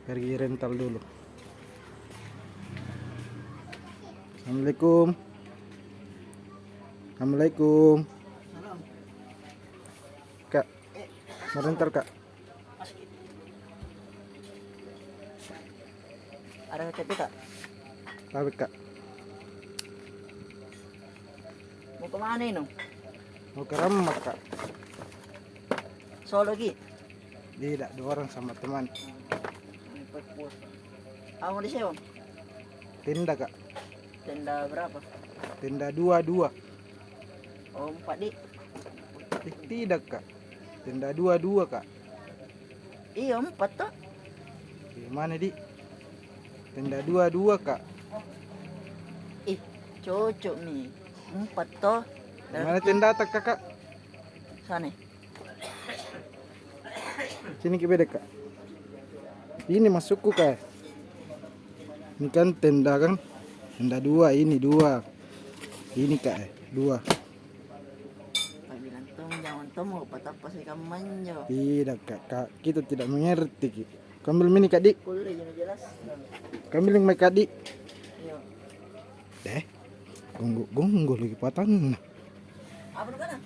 Pergi rental dulu. Assalamualaikum. Assalamualaikum. Salam. Kak, mau rental kak? Ada KTP kak? Tapi kak, Mau kemana ini? mau ke Ramak kak? Solo lagi? Tidak, 2 orang sama teman. Kamu di sewa? Tenda kak, Tenda berapa? tenda 2 Oh 4 di? Tidak kak, tenda 2 kak. Iya 4 toh? Gimana di? Tenda 2 kak. Ih cocok nih 4 toh? Gimana tenda tak kakak? Sana. Sini ke bedek kak. Ini masukku kak. Ini kan tenda kan, tenda 2, ini 2. Ini kak, 2. Pak bilang tuh jangan tuh mau apa sih kamu manjo. Tidak kak, kita tidak mengerti ki. Kambil mini kak di, Kuliah jelas. kambil yang kak di. Iya. Gonggol lagi patang. Apa lu kan?